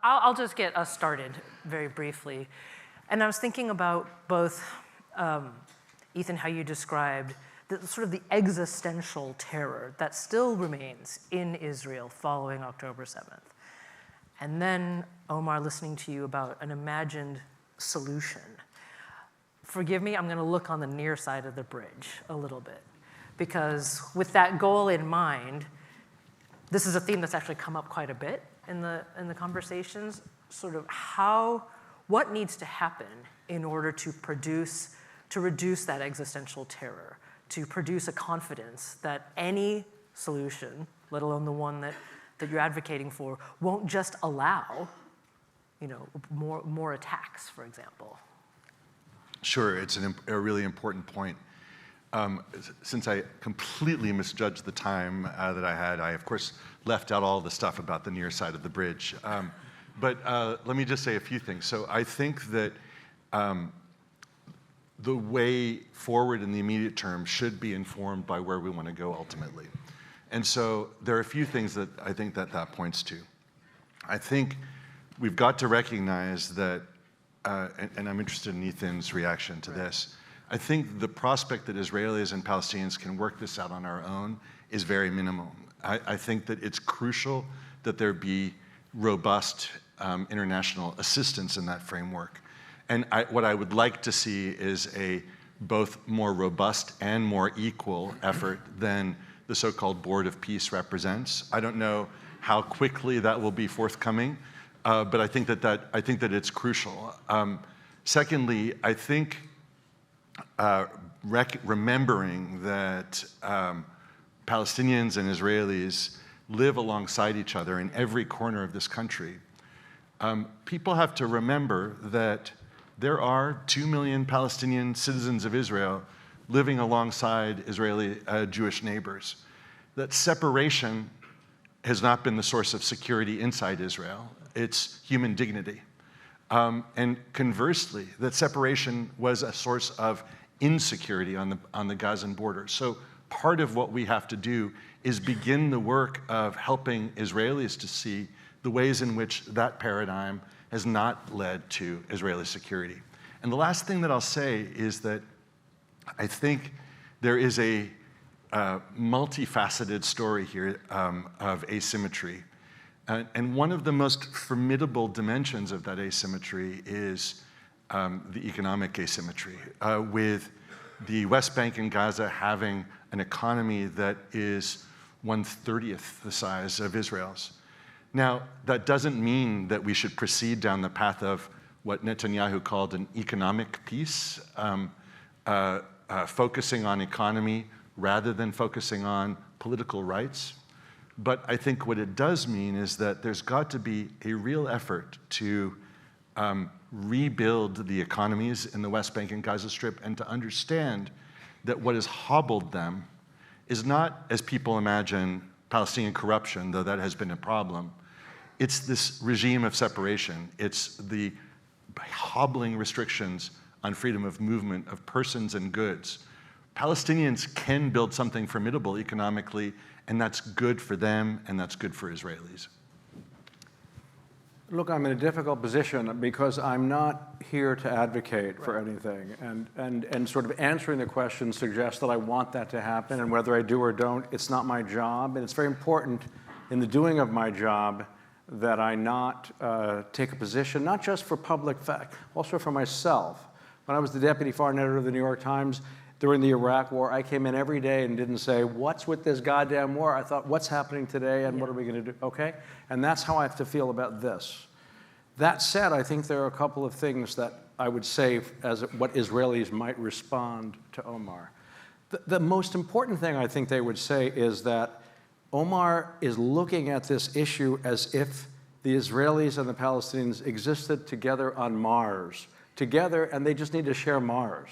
I'll just get us started very briefly. And I was thinking about both, Ethan, how you described sort of the existential terror that still remains in Israel following October 7th. And then, Omar, listening to you about an imagined solution. Forgive me, I'm going to look on the near side of the bridge a little bit. Because with that goal in mind, this is a theme that's actually come up quite a bit in the conversations, sort of what needs to happen in order to reduce that existential terror, to produce a confidence that any solution, let alone the one that you're advocating for, won't just allow, more attacks, for example. Sure, it's a really important point. Since I completely misjudged the time that I had, I, of course, left out all the stuff about the near side of the bridge. But let me just say a few things. So I think that the way forward in the immediate term should be informed by where we want to go ultimately. And so there are a few things that I think that points to. I think we've got to recognize that, and I'm interested in Ethan's reaction to this, I think the prospect that Israelis and Palestinians can work this out on our own is very minimal. I think that it's crucial that there be robust international assistance in that framework. And what I would like to see is a both more robust and more equal effort than the so-called Board of Peace represents. I don't know how quickly that will be forthcoming, but I think that it's crucial. Secondly, I think remembering that Palestinians and Israelis live alongside each other in every corner of this country, people have to remember that there are 2 million Palestinian citizens of Israel living alongside Israeli Jewish neighbors. That separation has not been the source of security inside Israel. It's human dignity. And conversely, that separation was a source of insecurity on the Gazan border. So part of what we have to do is begin the work of helping Israelis to see the ways in which that paradigm has not led to Israeli security. And the last thing that I'll say is that I think there is a multifaceted story here of asymmetry. And one of the most formidable dimensions of that asymmetry is the economic asymmetry, with the West Bank and Gaza having an economy that is 1/30th the size of Israel's. Now, that doesn't mean that we should proceed down the path of what Netanyahu called an economic peace, focusing on economy rather than focusing on political rights. But I think what it does mean is that there's got to be a real effort to rebuild the economies in the West Bank and Gaza Strip and to understand that what has hobbled them is not, as people imagine, Palestinian corruption, though that has been a problem. It's this regime of separation. It's the hobbling restrictions on freedom of movement of persons and goods. Palestinians can build something formidable economically, and that's good for them, and that's good for Israelis. Look, I'm in a difficult position because I'm not here to advocate for anything. And sort of answering the question suggests that I want that to happen, and whether I do or don't, it's not my job. And it's very important in the doing of my job that I not take a position, not just for public fact, also for myself. When I was the deputy foreign editor of the New York Times during the Iraq War, I came in every day and didn't say, what's with this goddamn war? I thought, what's happening today and what are we going to do? Okay? And that's how I have to feel about this. That said, I think there are a couple of things that I would say as what Israelis might respond to Omar. The most important thing I think they would say is that Omar is looking at this issue as if the Israelis and the Palestinians existed together on Mars, together, and they just need to share Mars.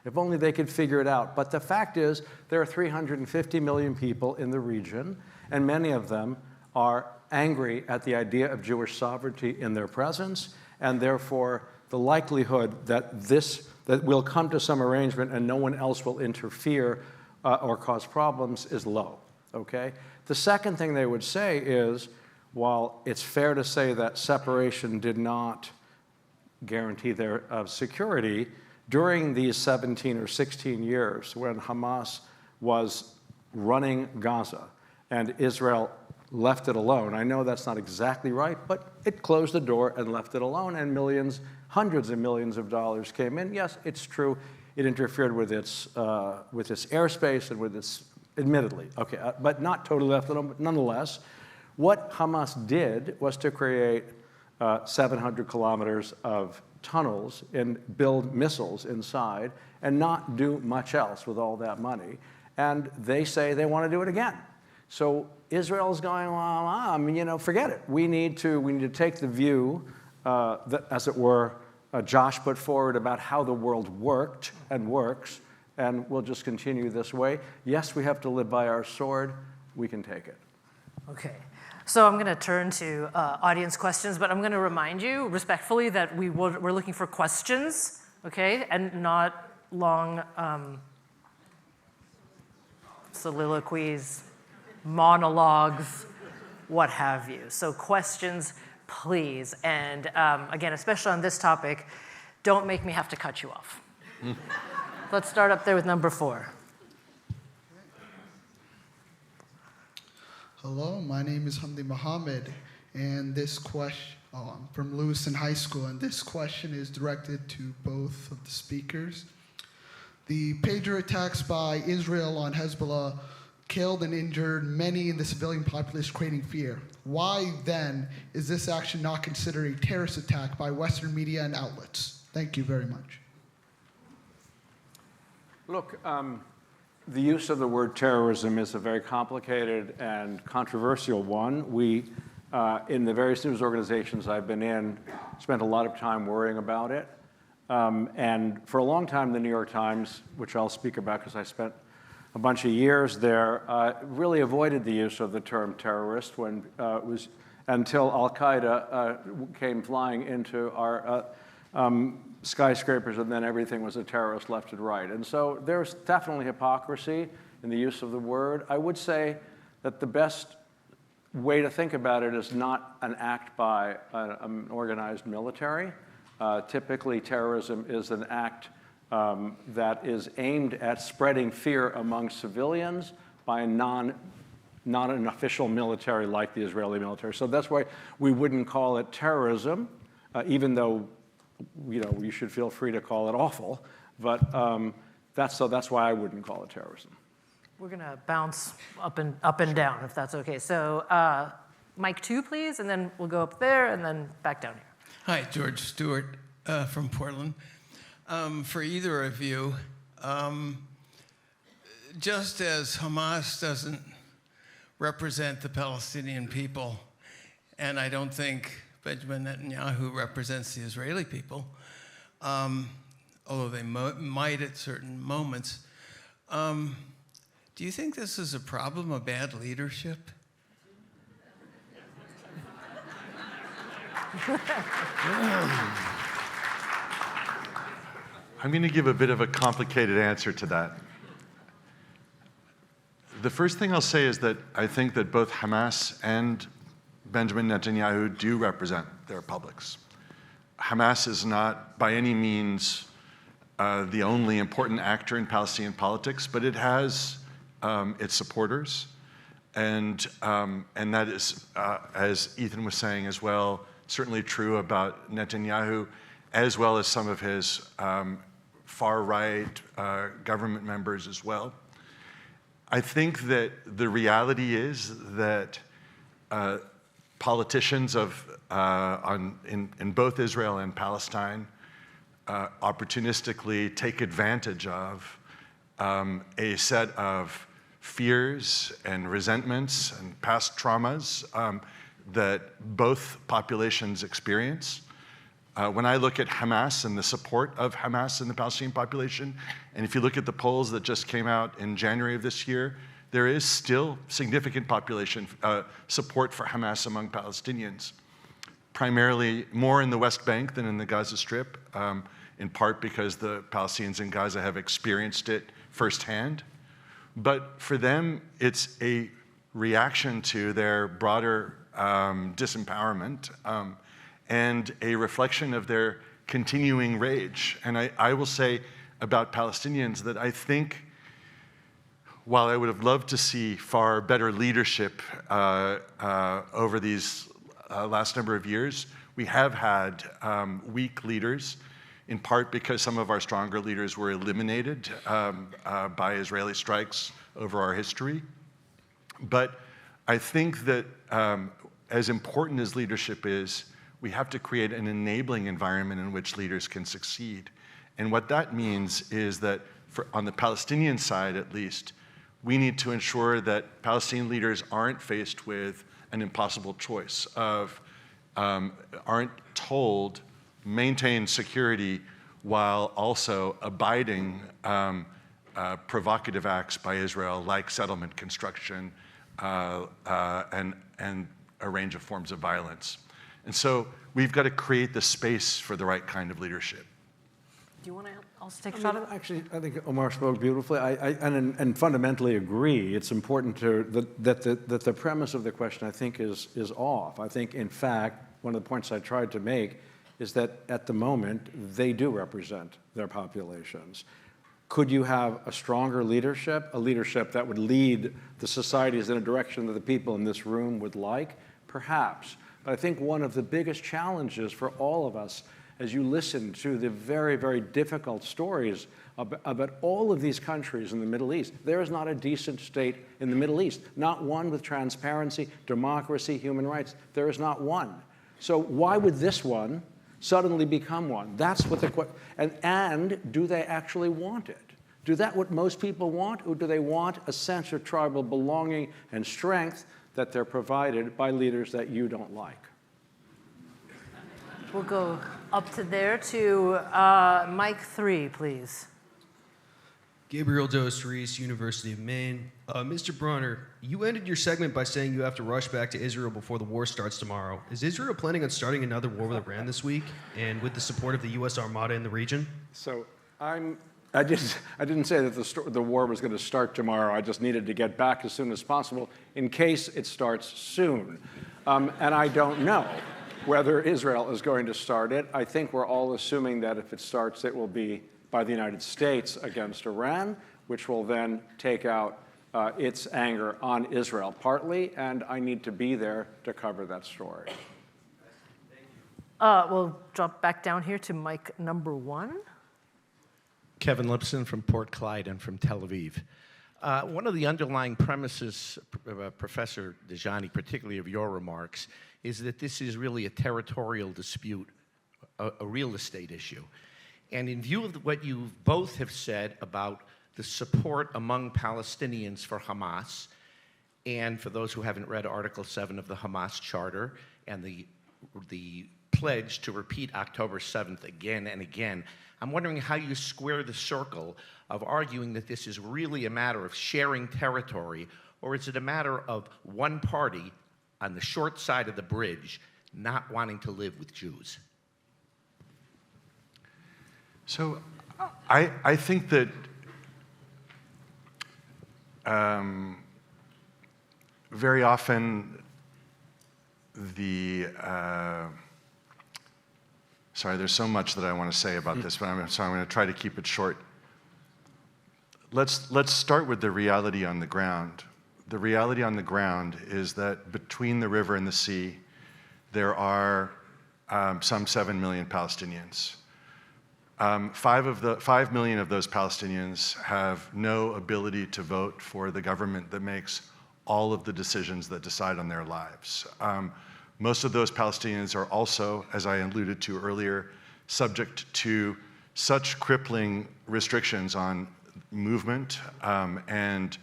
If only they could figure it out. But the fact is, there are 350 million people in the region, and many of them are angry at the idea of Jewish sovereignty in their presence, and therefore the likelihood that we'll come to some arrangement and no one else will interfere or cause problems is low, okay? The second thing they would say is, while it's fair to say that separation did not guarantee their security, during these 17 or 16 years when Hamas was running Gaza and Israel left it alone. I know that's not exactly right, but it closed the door and left it alone, and millions, hundreds of millions of dollars came in. Yes, it's true, it interfered with its airspace and with its, admittedly, okay, but not totally left it alone, but nonetheless, what Hamas did was to create 700 kilometers of tunnels and build missiles inside and not do much else with all that money. And they say they want to do it again. So Israel's going, well, forget it. We need to take the view that, as it were, Josh put forward about how the world worked and works, and we'll just continue this way. Yes, we have to live by our sword. We can take it. Okay. So I'm going to turn to audience questions, but I'm going to remind you respectfully that we're looking for questions, okay, and not long soliloquies, monologues, what have you. So questions, please. And again, especially on this topic, don't make me have to cut you off. Let's start up there with number 4. Hello, my name is Hamdi Mohammed, and this question, I'm from Lewiston High School, and this question is directed to both of the speakers. The pager attacks by Israel on Hezbollah killed and injured many in the civilian population, creating fear. Why, then, is this action not considered a terrorist attack by Western media and outlets? Thank you very much. Look, the use of the word terrorism is a very complicated and controversial one. We, in the various news organizations I've been in, spent a lot of time worrying about it. And for a long time, the New York Times, which I'll speak about because I spent a bunch of years there, really avoided the use of the term terrorist when it was until Al-Qaeda came flying into our skyscrapers, and then everything was a terrorist left and right. And so there's definitely hypocrisy in the use of the word. I would say that the best way to think about it is not an act by an organized military. Typically, terrorism is an act that is aimed at spreading fear among civilians by a not an official military like the Israeli military. So that's why we wouldn't call it terrorism, even though you should feel free to call it awful. But that's why I wouldn't call it terrorism. We're going to bounce up and down, if that's okay. So mic 2, please, and then we'll go up there and then back down here. Hi, George Stewart from Portland. For either of you, just as Hamas doesn't represent the Palestinian people, and I don't think Benjamin Netanyahu represents the Israeli people, although they might at certain moments, do you think this is a problem of bad leadership? I'm going to give a bit of a complicated answer to that. The first thing I'll say is that I think that both Hamas and Benjamin Netanyahu do represent their publics. Hamas is not by any means the only important actor in Palestinian politics, but it has its supporters. And that is, as Ethan was saying as well, certainly true about Netanyahu, as well as some of his far-right government members as well. I think that the reality is that politicians in both Israel and Palestine opportunistically take advantage of a set of fears and resentments and past traumas that both populations experience. When I look at Hamas and the support of Hamas in the Palestinian population, and if you look at the polls that just came out in January of this year, there is still significant population support for Hamas among Palestinians, primarily more in the West Bank than in the Gaza Strip, in part because the Palestinians in Gaza have experienced it firsthand. But for them, it's a reaction to their broader disempowerment, and a reflection of their continuing rage. And I will say about Palestinians that I think, while I would have loved to see far better leadership over these last number of years, we have had weak leaders, in part because some of our stronger leaders were eliminated by Israeli strikes over our history. But I think that as important as leadership is, we have to create an enabling environment in which leaders can succeed. And what that means is that on the Palestinian side, at least, we need to ensure that Palestinian leaders aren't faced with an impossible choice of, aren't told, maintain security while also abiding provocative acts by Israel, like settlement construction and a range of forms of violence. And so we've got to create the space for the right kind of leadership. Do you want to also take a shot at it? Actually, I think Omar spoke beautifully. And fundamentally agree. It's important that the premise of the question, I think, is off. I think, in fact, one of the points I tried to make is that at the moment, they do represent their populations. Could you have a stronger leadership, a leadership that would lead the societies in a direction that the people in this room would like? Perhaps. But I think one of the biggest challenges for all of us, as you listen to the very, very difficult stories about all of these countries in the Middle East, there is not a decent state in the Middle East, not one with transparency, democracy, human rights. There is not one. So why would this one suddenly become one? That's what the question. And do they actually want it? Do that what most people want, or do they want a sense of tribal belonging and strength that they're provided by leaders that you don't like? We'll go up to there to mic 3, please. Gabriel Dos Reis, University of Maine. Mr. Bronner, you ended your segment by saying you have to rush back to Israel before the war starts tomorrow. Is Israel planning on starting another war with Iran this week, and with the support of the U.S. Armada in the region? So I didn't say that the war was going to start tomorrow. I just needed to get back as soon as possible in case it starts soon. And I don't know whether Israel is going to start it. I think we're all assuming that if it starts, it will be by the United States against Iran, which will then take out its anger on Israel partly, and I need to be there to cover that story. We'll drop back down here to mic number 1. Kevin Lipson from Port Clyde and from Tel Aviv. One of the underlying premises, Professor Dajani, particularly of your remarks, is that this is really a territorial dispute, a real estate issue. And in view of what you both have said about the support among Palestinians for Hamas, and for those who haven't read Article 7 of the Hamas Charter, and the pledge to repeat October 7th again and again, I'm wondering how you square the circle of arguing that this is really a matter of sharing territory, or is it a matter of one party on the short side of the bridge not wanting to live with Jews? So I think that very often sorry, there's so much that I want to say about this, but I'm going to try to keep it short. Let's start with the reality on the ground. The reality on the ground is that between the river and the sea, there are some 7 million Palestinians. 5 million of those Palestinians have no ability to vote for the government that makes all of the decisions that decide on their lives. Most of those Palestinians are also, as I alluded to earlier, subject to such crippling restrictions on movement and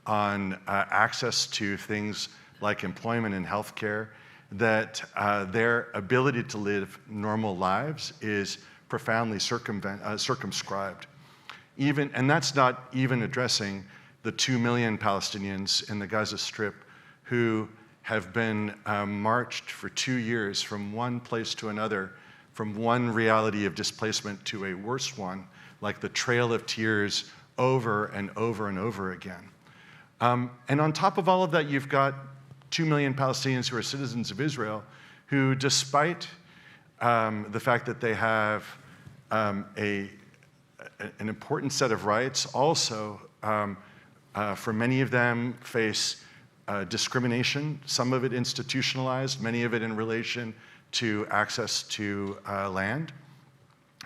on access to things like employment and healthcare that their ability to live normal lives is profoundly circumscribed. And that's not even addressing the 2 million Palestinians in the Gaza Strip who have been marched for 2 years from one place to another, from one reality of displacement to a worse one, like the Trail of Tears, over and over and over again. And on top of all of that, you've got 2 million Palestinians who are citizens of Israel, who, despite the fact that they have an important set of rights, also, for many of them, face discrimination, some of it institutionalized, many of it in relation to access to land.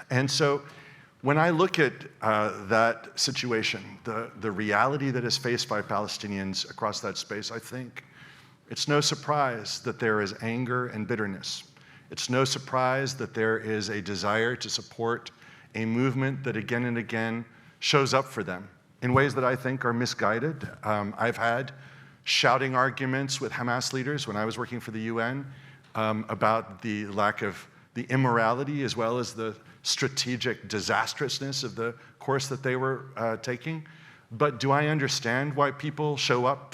And so when I look at that situation, the reality that is faced by Palestinians across that space, I think it's no surprise that there is anger and bitterness. It's no surprise that there is a desire to support a movement that again and again shows up for them in ways that I think are misguided. I've had shouting arguments with Hamas leaders when I was working for the UN about the lack of the immorality as well as the strategic disastrousness of the course that they were taking. But do I understand why people show up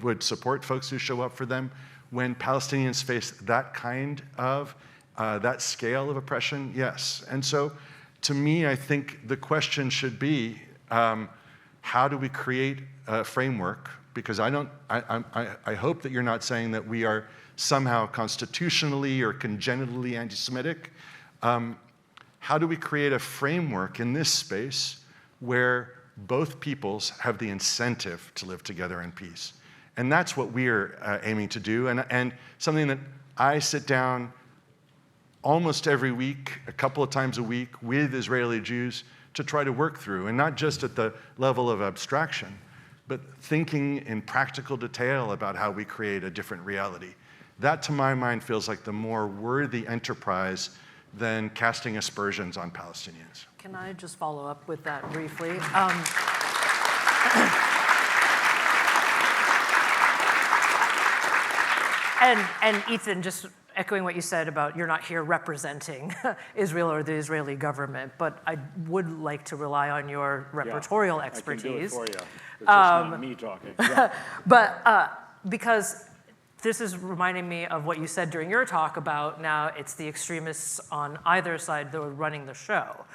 would support folks who show up for them when Palestinians face that kind of, that scale of oppression? Yes. And so to me, I think the question should be, how do we create a framework? Because I hope that you're not saying that we are somehow constitutionally or congenitally anti-Semitic. How do we create a framework in this space where both peoples have the incentive to live together in peace? And that's what we're aiming to do, and something that I sit down almost every week, a couple of times a week, with Israeli Jews to try to work through, and not just at the level of abstraction, but thinking in practical detail about how we create a different reality. That, to my mind, feels like the more worthy enterprise than casting aspersions on Palestinians. Can I just follow up with that briefly? And Ethan, just echoing what you said about you're not here representing Israel or the Israeli government, but I would like to rely on your repertorial expertise. I can do it for you. It's just not me talking. Yeah. But because this is reminding me of what you said during your talk about now it's the extremists on either side that are running the show.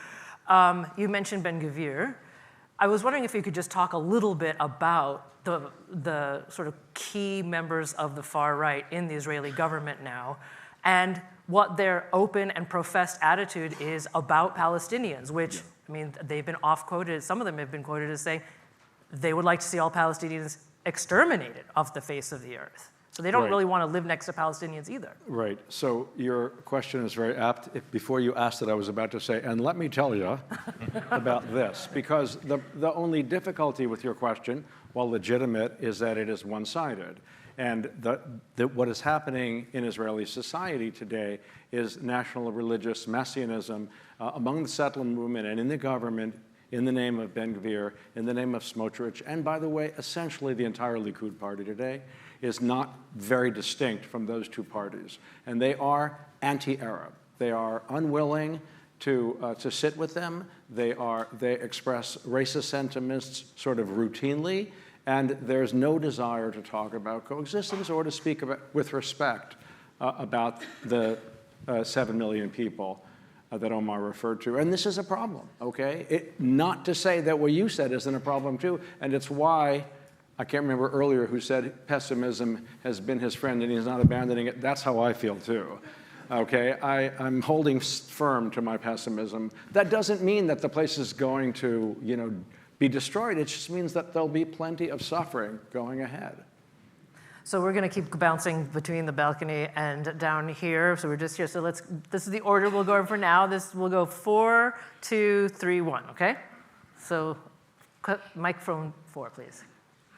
You mentioned Ben-Gvir. I was wondering if you could just talk a little bit about the sort of key members of the far right in the Israeli government now and what their open and professed attitude is about Palestinians, which, I mean, they've been off-quoted, some of them have been quoted as saying they would like to see all Palestinians exterminated off the face of the earth. So they don't really want to live next to Palestinians either. Right. So your question is very apt. Before you asked it, I was about to say, and let me tell you about this, because the only difficulty with your question, while legitimate, is that it is one-sided. And what is happening in Israeli society today is national religious messianism among the settlement movement and in the government in the name of Ben-Gvir, in the name of Smotrich, and by the way, essentially the entire Likud party today is not very distinct from those two parties. And they are anti-Arab. They are unwilling to sit with them. They express racist sentiments sort of routinely, and there's no desire to talk about coexistence or to speak about, with respect about the 7 million people that Omar referred to. And this is a problem, okay? Not to say that what you said isn't a problem too, and it's why, I can't remember earlier who said pessimism has been his friend and he's not abandoning it. That's how I feel too, okay? I'm holding firm to my pessimism. That doesn't mean that the place is going to, be destroyed. It just means that there'll be plenty of suffering going ahead. So we're going to keep bouncing between the balcony and down here. So we're just here. So this is the order we'll go for now. We'll go 4, 2, 3, 1, okay? So microphone 4, please.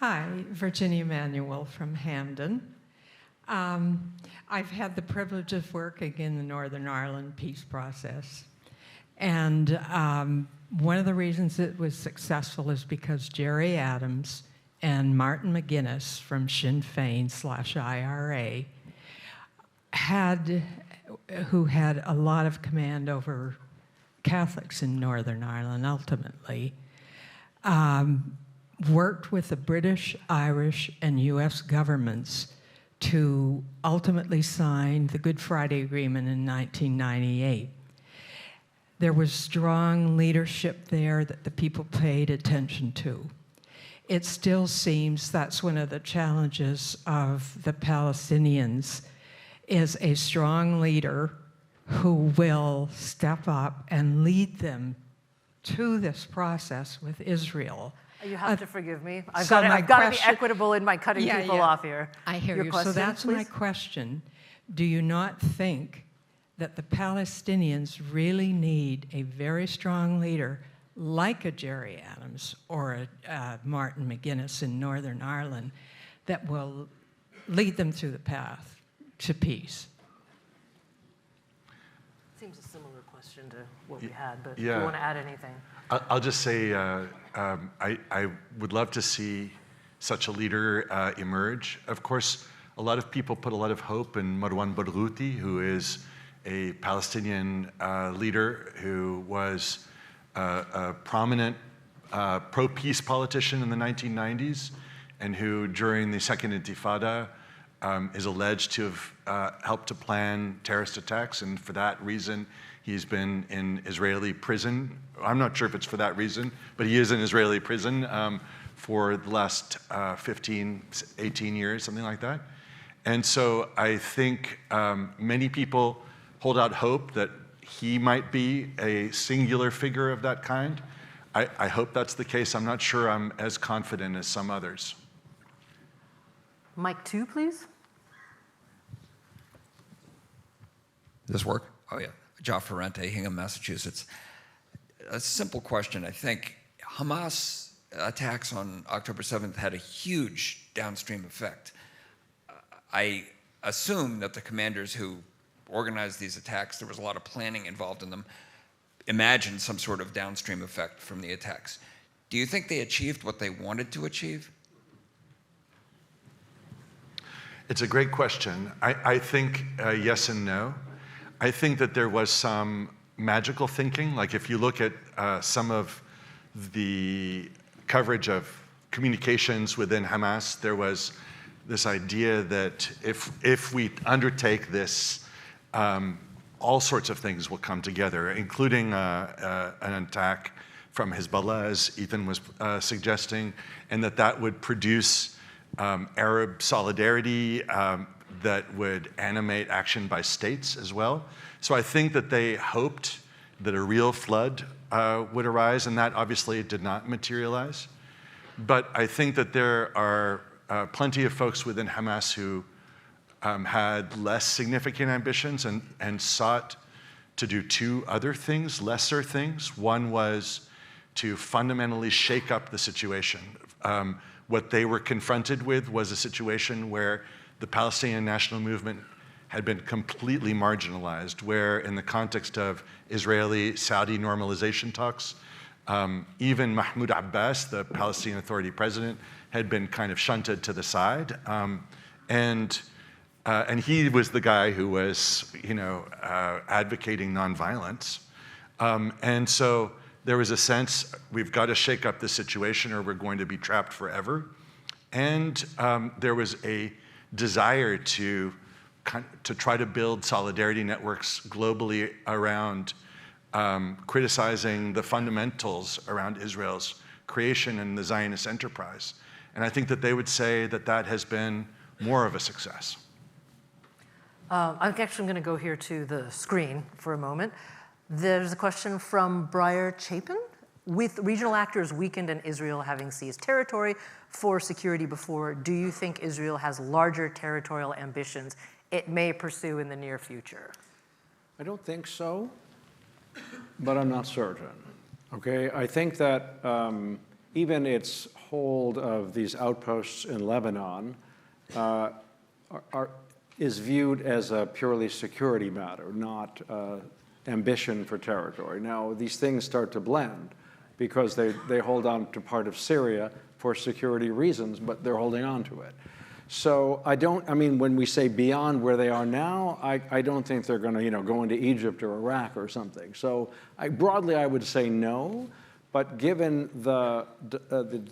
Hi, Virginia Emanuel from Hamden. I've had the privilege of working in the Northern Ireland peace process. And one of the reasons it was successful is because Jerry Adams and Martin McGuinness from Sinn Féin/IRA who had a lot of command over Catholics in Northern Ireland ultimately, worked with the British, Irish, and US governments to ultimately sign the Good Friday Agreement in 1998. There was strong leadership there that the people paid attention to. it still seems that's one of the challenges of the Palestinians, is a strong leader who will step up and lead them to this process with Israel. You have to forgive me. I've so got to be equitable in my cutting people off here. I hear Your you. question, So that's please? my question. Do you not think that the Palestinians really need a very strong leader like a Jerry Adams or a Martin McGuinness in Northern Ireland that will lead them through the path to peace? Seems a similar question to what we had, but Yeah. if you want to add anything. I'll just say I would love to see such a leader emerge. Of course, a lot of people put a lot of hope in Marwan Barghouti, who is a Palestinian leader who was a prominent pro-peace politician in the 1990s and who, during the Second Intifada, is alleged to have helped to plan terrorist attacks, and for that reason, he's been in Israeli prison. I'm not sure if it's for that reason, but he is in Israeli prison for the last 15, 18 years, something like that. And so I think many people hold out hope that he might be a singular figure of that kind. I hope that's the case. I'm not sure I'm as confident as some others. Mic 2, please. Does this work? Oh, yeah. Joe Ferrante, Hingham, Massachusetts. A simple question. I think Hamas attacks on October 7th had a huge downstream effect. I assume that the commanders who organized these attacks, there was a lot of planning involved in them, imagined some sort of downstream effect from the attacks. Do you think they achieved what they wanted to achieve? It's a great question. I think yes and no. I think that there was some magical thinking. Like if you look at some of the coverage of communications within Hamas, there was this idea that if we undertake this, all sorts of things will come together, including an attack from Hezbollah, as Ethan was suggesting, and that would produce Arab solidarity that would animate action by states as well. So I think that they hoped that a real flood would arise, and that obviously did not materialize. But I think that there are plenty of folks within Hamas who had less significant ambitions and sought to do two other things, lesser things. One was to fundamentally shake up the situation. What they were confronted with was a situation where the Palestinian national movement had been completely marginalized, where in the context of Israeli-Saudi normalization talks, even Mahmoud Abbas, the Palestinian Authority president, had been kind of shunted to the side. And he was the guy who was, advocating nonviolence. And so there was a sense, we've got to shake up the situation or we're going to be trapped forever. And there was a desire to try to build solidarity networks globally around criticizing the fundamentals around Israel's creation and the Zionist enterprise. And I think that they would say that that has been more of a success. I'm actually going to go here to the screen for a moment. There's a question from Briar Chapin. With regional actors weakened and Israel having seized territory for security before, do you think Israel has larger territorial ambitions it may pursue in the near future? I don't think so, but I'm not certain. Okay, I think that even its hold of these outposts in Lebanon is viewed as a purely security matter, not ambition for territory. Now, these things start to blend because they hold on to part of Syria for security reasons, but they're holding on to it. So when we say beyond where they are now, I don't think they're going to, go into Egypt or Iraq or something. So broadly, I would say no. But given the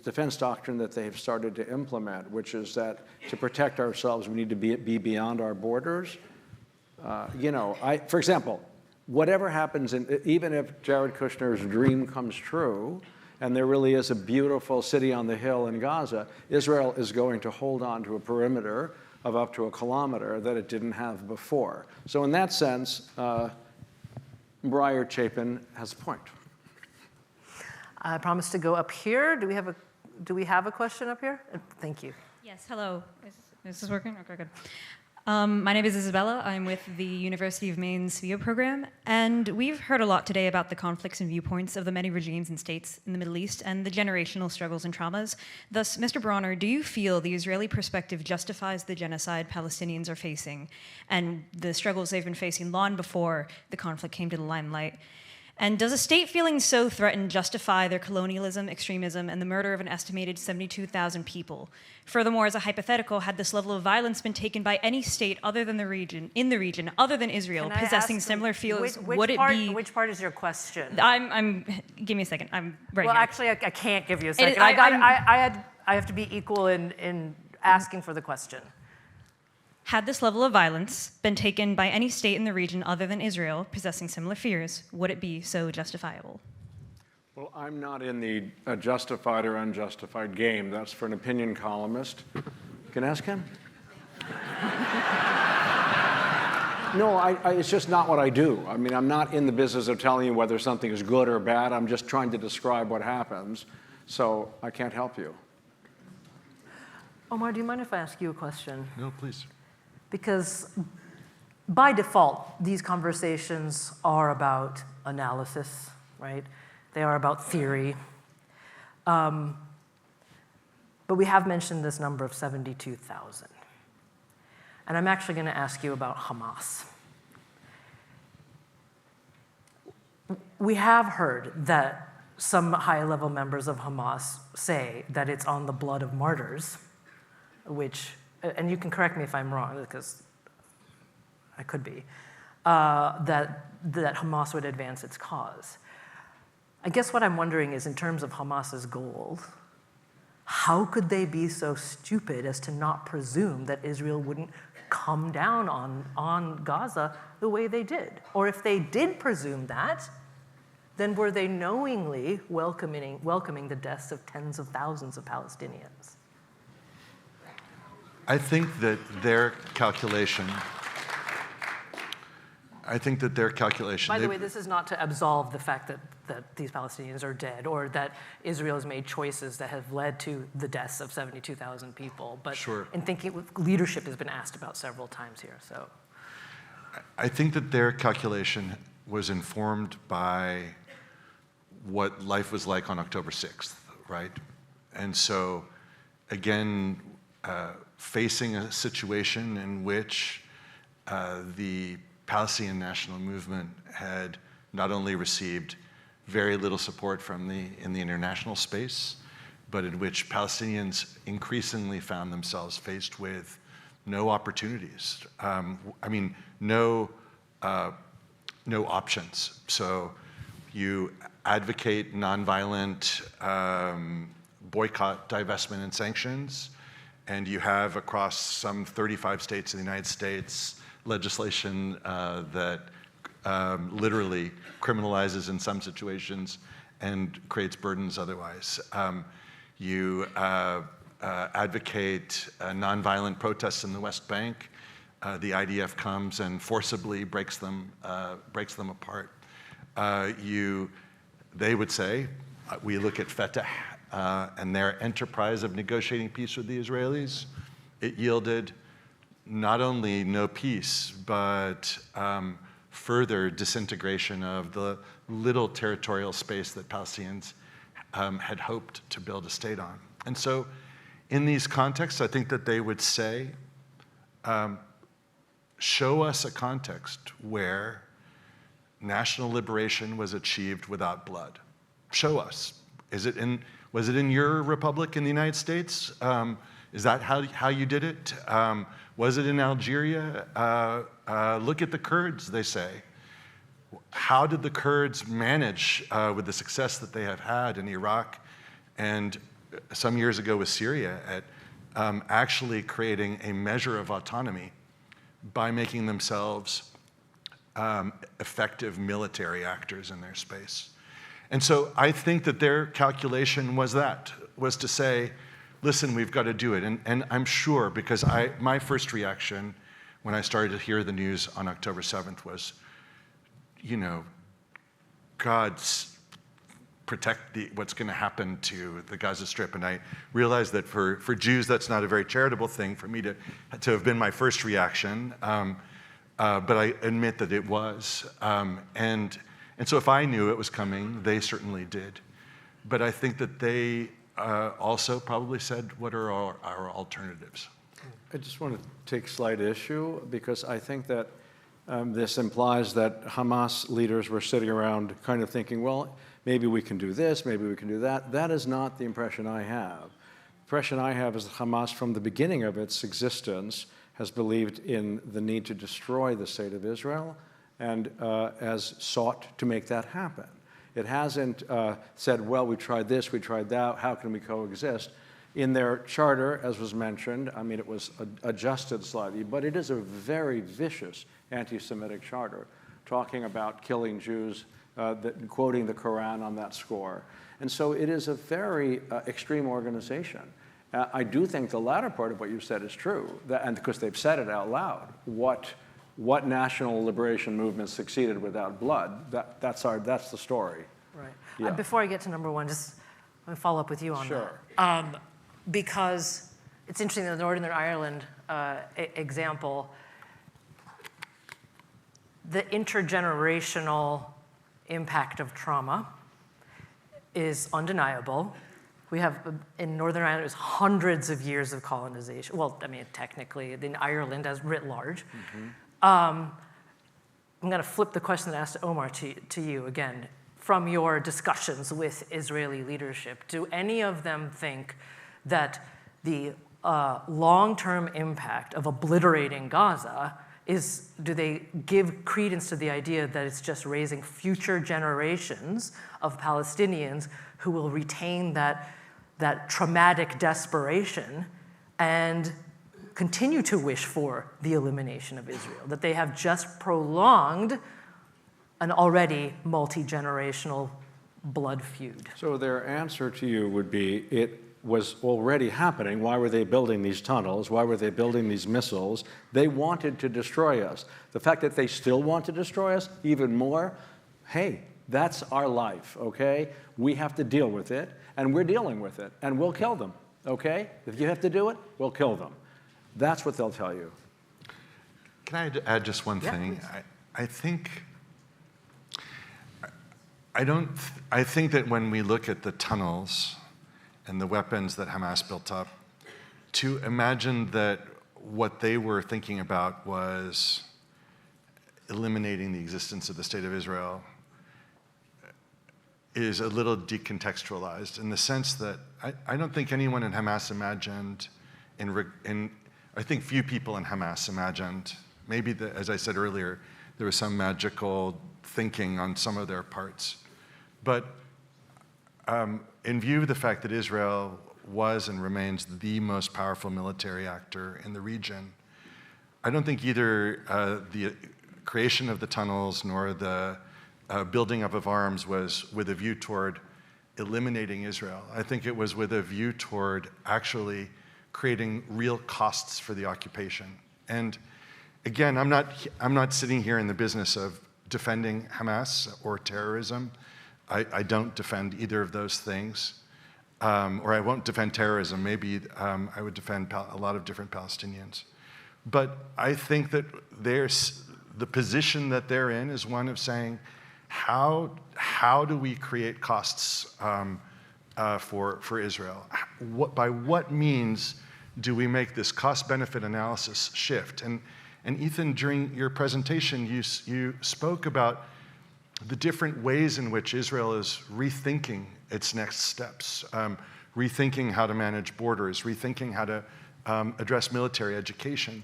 defense doctrine that they've started to implement, which is that to protect ourselves, we need to be beyond our borders, for example, whatever happens, even if Jared Kushner's dream comes true, and there really is a beautiful city on the hill in Gaza, Israel is going to hold on to a perimeter of up to 1 kilometer that it didn't have before. So in that sense, Breyer Chapin has a point. I promised to go up here. Do we have a question up here? Thank you. Yes, hello. Is this working? Okay, good. My name is Isabella. I'm with the University of Maine's SVIA program, and we've heard a lot today about the conflicts and viewpoints of the many regimes and states in the Middle East and the generational struggles and traumas. Thus, Mr. Bronner, do you feel the Israeli perspective justifies the genocide Palestinians are facing and the struggles they've been facing long before the conflict came to the limelight? And does a state feeling so threatened justify their colonialism, extremism, and the murder of an estimated 72,000 people? Furthermore, as a hypothetical, had this level of violence been taken by any state other than the region, other than Israel, possessing similar feelings, would it be? Which part is your question? Give me a second. I'm right Well, here. actually, I can't give you a second. I have to be equal in asking for the question. Had this level of violence been taken by any state in the region other than Israel, possessing similar fears, would it be so justifiable? Well, I'm not in the justified or unjustified game. That's for an opinion columnist. You can ask him. No, it's just not what I do. I mean, I'm not in the business of telling you whether something is good or bad. I'm just trying to describe what happens. So I can't help you. Omar, do you mind if I ask you a question? No, please. Because by default, these conversations are about analysis, right? They are about theory. But we have mentioned this number of 72,000. And I'm actually going to ask you about Hamas. We have heard that some high-level members of Hamas say that it's on the blood of martyrs, which, and you can correct me if I'm wrong, because I could be, that Hamas would advance its cause. I guess what I'm wondering is, in terms of Hamas's goals, how could they be so stupid as to not presume that Israel wouldn't come down on Gaza the way they did? Or if they did presume that, then were they knowingly welcoming the deaths of tens of thousands of Palestinians? I think that their calculation. By the way, this is not to absolve the fact that these Palestinians are dead or that Israel has made choices that have led to the deaths of 72,000 people. But sure. In thinking, leadership has been asked about several times here. So, I think that their calculation was informed by what life was like on October 6th, right? And so, again, facing a situation in which the Palestinian national movement had not only received very little support in the international space, but in which Palestinians increasingly found themselves faced with no opportunities. No options. So you advocate nonviolent boycott, divestment, and sanctions, and you have across some 35 states in the United States legislation that literally criminalizes in some situations and creates burdens otherwise. You advocate nonviolent protests in the West Bank. The IDF comes and forcibly breaks them apart. They would say, we look at Fatah and their enterprise of negotiating peace with the Israelis. It yielded not only no peace, but further disintegration of the little territorial space that Palestinians had hoped to build a state on. And so in these contexts, I think that they would say, show us a context where national liberation was achieved without blood. Show us. Was it in your republic in the United States? Is that how you did it? Was it in Algeria? Look at the Kurds, they say. How did the Kurds manage with the success that they have had in Iraq and some years ago with Syria at actually creating a measure of autonomy by making themselves effective military actors in their space? And so I think that their calculation was to say, listen, we've got to do it. And I'm sure, because my first reaction when I started to hear the news on October 7th was, God's protect what's going to happen to the Gaza Strip. And I realized that for Jews, that's not a very charitable thing for me to have been my first reaction. But I admit that it was. And so if I knew it was coming, they certainly did. But I think that they also probably said, what are our alternatives? I just want to take slight issue because I think that this implies that Hamas leaders were sitting around kind of thinking, well, maybe we can do this, maybe we can do that. That is not the impression I have. The impression I have is that Hamas, from the beginning of its existence, has believed in the need to destroy the state of Israel and has sought to make that happen. It hasn't said, well, we tried this, we tried that, how can we coexist? In their charter, as was mentioned, I mean, it was adjusted slightly, but it is a very vicious anti-Semitic charter, talking about killing Jews, quoting the Quran on that score. And so it is a very extreme organization. I do think the latter part of what you said is true, and because they've said it out loud. What national liberation movement succeeded without blood? That's the story. Right. Yeah. Before I get to number one, just let me follow up with you on that. Because it's interesting, the Northern Ireland example, the intergenerational impact of trauma is undeniable. We have, in Northern Ireland, it was hundreds of years of colonization. Well, I mean, technically, in Ireland as writ large. I'm going to flip the question that I asked Omar to you again. From your discussions with Israeli leadership, do any of them think that the long-term impact of obliterating Gaza do they give credence to the idea that it's just raising future generations of Palestinians who will retain that traumatic desperation and continue to wish for the elimination of Israel, that they have just prolonged an already multi-generational blood feud? So their answer to you would be, it was already happening. Why were they building these tunnels? Why were they building these missiles? They wanted to destroy us. The fact that they still want to destroy us even more, hey, that's our life, okay? We have to deal with it, and we're dealing with it, and we'll kill them, okay? If you have to do it, we'll kill them. That's what they'll tell you. Can I add just one thing? I think that when we look at the tunnels and the weapons that Hamas built up, to imagine that what they were thinking about was eliminating the existence of the state of Israel is a little decontextualized in the sense that I don't think anyone in Hamas imagined, I think few people in Hamas imagined, maybe, as I said earlier, there was some magical thinking on some of their parts. But in view of the fact that Israel was and remains the most powerful military actor in the region, I don't think either the creation of the tunnels nor the building up of arms was with a view toward eliminating Israel. I think it was with a view toward actually creating real costs for the occupation. And again, I'm not sitting here in the business of defending Hamas or terrorism. I don't defend either of those things, or I won't defend terrorism. Maybe I would defend a lot of different Palestinians. But I think that the position that they're in is one of saying, how do we create costs for Israel? By what means do we make this cost-benefit analysis shift? And Ethan, during your presentation, you spoke about the different ways in which Israel is rethinking its next steps, rethinking how to manage borders, rethinking how to address military education.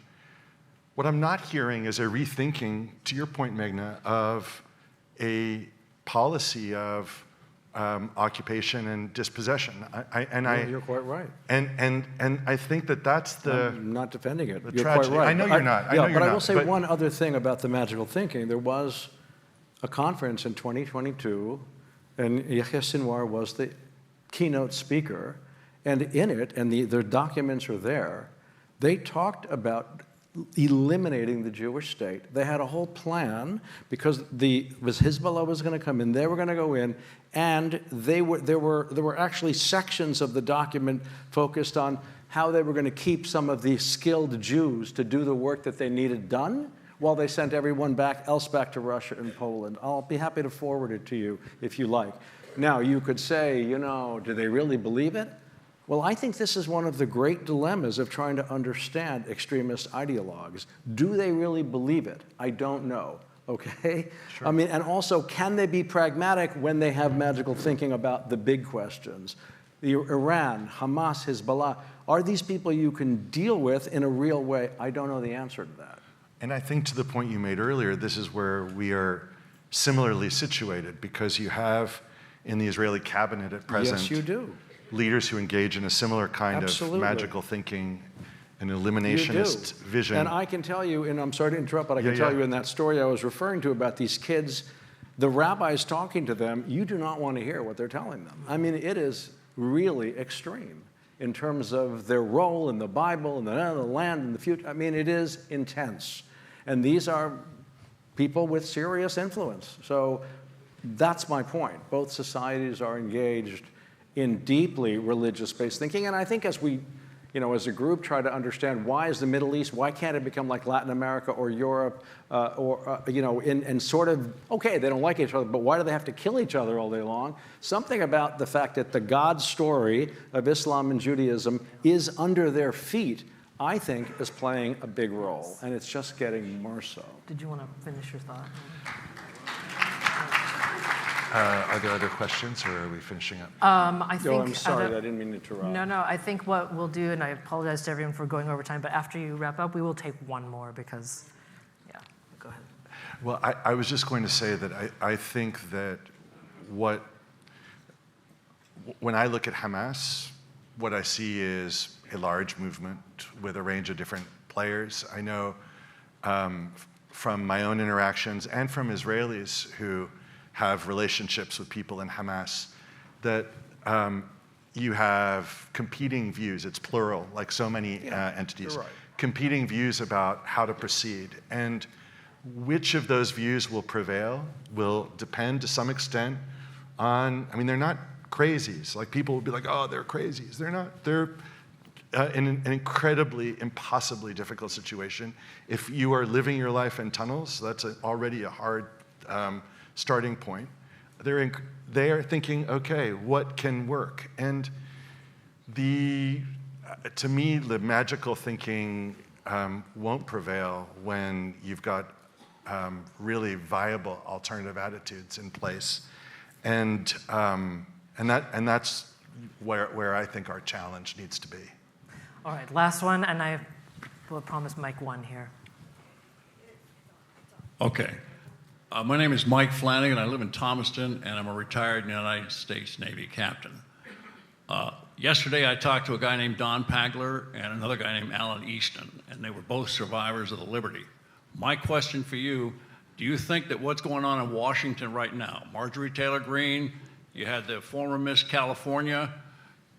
What I'm not hearing is a rethinking, to your point, Meghna, of a policy of occupation and dispossession. You're quite right. And I think that's the... I'm not defending it. You're quite right. I know you're not. But I will say one other thing about the magical thinking. There was a conference in 2022 And Yahya Sinwar was the keynote speaker. And in it, and their documents are there, they talked about eliminating the Jewish state. They had a whole plan because Hezbollah was going to come in, they were going to go in, and there were actually sections of the document focused on how they were going to keep some of these skilled Jews to do the work that they needed done while they sent everyone else back to Russia and Poland. I'll be happy to forward it to you if you like. Now, you could say, do they really believe it? Well, I think this is one of the great dilemmas of trying to understand extremist ideologues. Do they really believe it? I don't know, okay? Sure. I mean, and also, can they be pragmatic when they have magical thinking about the big questions? Iran, Hamas, Hezbollah, are these people you can deal with in a real way? I don't know the answer to that. And I think to the point you made earlier, this is where we are similarly situated, because you have in the Israeli cabinet at present, yes, you do, leaders who engage in a similar kind of magical thinking, an eliminationist vision. And I can tell you, and I'm sorry to interrupt, but I can tell you in that story I was referring to about these kids, the rabbis talking to them, you do not want to hear what they're telling them. I mean, it is really extreme in terms of their role in the Bible and the land and the future. I mean, it is intense. And these are people with serious influence. So that's my point. Both societies are engaged in deeply religious-based thinking. And I think as we, as a group try to understand why is the Middle East, why can't it become like Latin America or Europe, and sort of, okay, they don't like each other, but why do they have to kill each other all day long? Something about the fact that the God story of Islam and Judaism is under their feet, I think, is playing a big role, and it's just getting more so. Did you want to finish your thought? Are there other questions, or are we finishing up? I think. I'm sorry, I didn't mean to interrupt. No. I think what we'll do, and I apologize to everyone for going over time, but after you wrap up, we will take one more because, go ahead. Well, I was just going to say that I think that when I look at Hamas, what I see is a large movement with a range of different players. I know from my own interactions and from Israelis who have relationships with people in Hamas, that you have competing views. It's plural, like so many entities. You're right. Competing views about how to proceed. And which of those views will prevail will depend to some extent on, they're not crazies. Like, people will be like, oh, they're crazies. They're not. They're in an incredibly, impossibly difficult situation. If you are living your life in tunnels, that's already a hard starting point. They are thinking, okay, what can work? And to me, the magical thinking won't prevail when you've got really viable alternative attitudes in place, and that's where I think our challenge needs to be. All right, last one, and I will promise Mike one here. Okay. My name is Mike Flanagan. I live in Thomaston, and I'm a retired United States Navy captain. Yesterday, I talked to a guy named Don Pagler and another guy named Alan Easton, and they were both survivors of the Liberty. My question for you, do you think that what's going on in Washington right now, Marjorie Taylor Greene, you had the former Miss California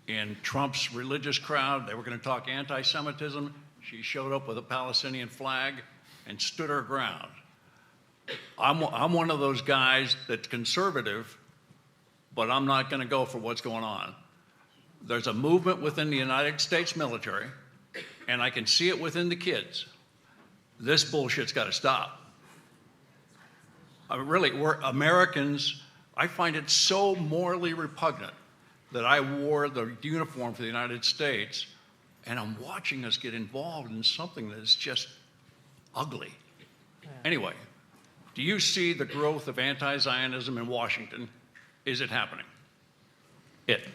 in Trump's religious crowd, they were going to talk anti-Semitism. She showed up with a Palestinian flag and stood her ground. I'm one of those guys that's conservative, but I'm not going to go for what's going on. There's a movement within the United States military, and I can see it within the kids. This bullshit's got to stop. Really, we're Americans. I find it so morally repugnant that I wore the uniform for the United States, and I'm watching us get involved in something that is just ugly. Anyway, do you see the growth of anti-Zionism in Washington? Is it happening? That's it.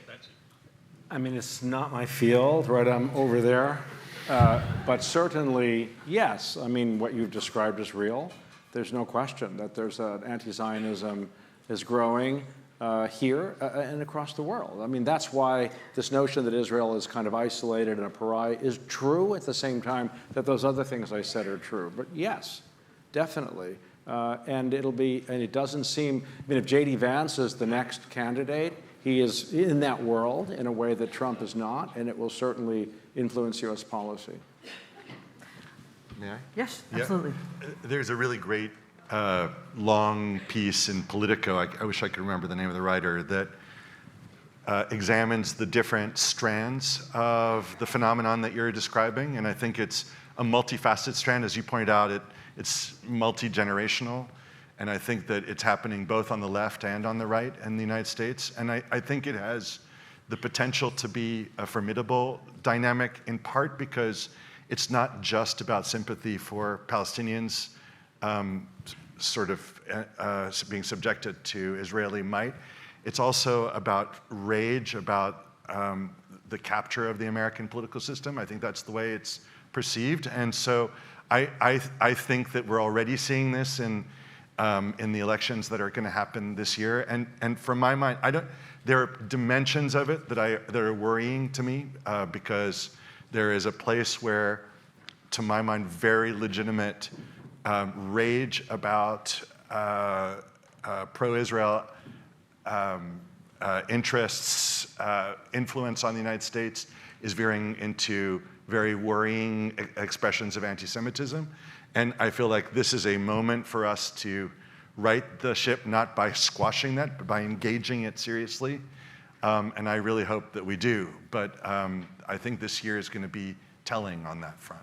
It's not my field, right? I'm over there. But certainly, yes. What you've described is real. There's no question that there's an anti-Zionism is growing here and across the world. That's why this notion that Israel is kind of isolated and a pariah is true at the same time that those other things I said are true. But yes, definitely. And it doesn't seem, I mean, if J.D. Vance is the next candidate, he is in that world in a way that Trump is not, and it will certainly influence U.S. policy. May I? Yes, absolutely. There's a really great long piece in Politico, I wish I could remember the name of the writer, that examines the different strands of the phenomenon that you're describing. And I think it's a multifaceted strand. As you pointed out, it's multi-generational. And I think that it's happening both on the left and on the right in the United States. And I think it has the potential to be a formidable dynamic, in part because it's not just about sympathy for Palestinians sort of being subjected to Israeli might. It's also about rage, about the capture of the American political system. I think that's the way it's perceived. And so I think that we're already seeing this in the elections that are going to happen this year. And from my mind, there are dimensions of it that are worrying to me because there is a place where, to my mind, very legitimate rage about pro-Israel interests, influence on the United States is veering into very worrying expressions of anti-Semitism. And I feel like this is a moment for us to right the ship, not by squashing that, but by engaging it seriously. And I really hope that we do. But I think this year is going to be telling on that front.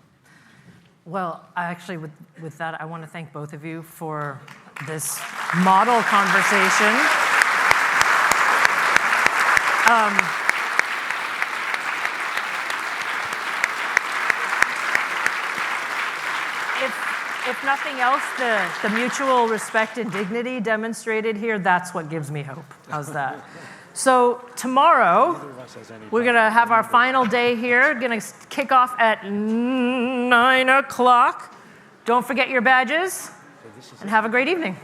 Well, actually, with that, I want to thank both of you for this model conversation. If nothing else, the mutual respect and dignity demonstrated here, that's what gives me hope. How's that? So tomorrow, we're going to have our final day here. Going to kick off at 9 o'clock. Don't forget your badges, and have a great evening.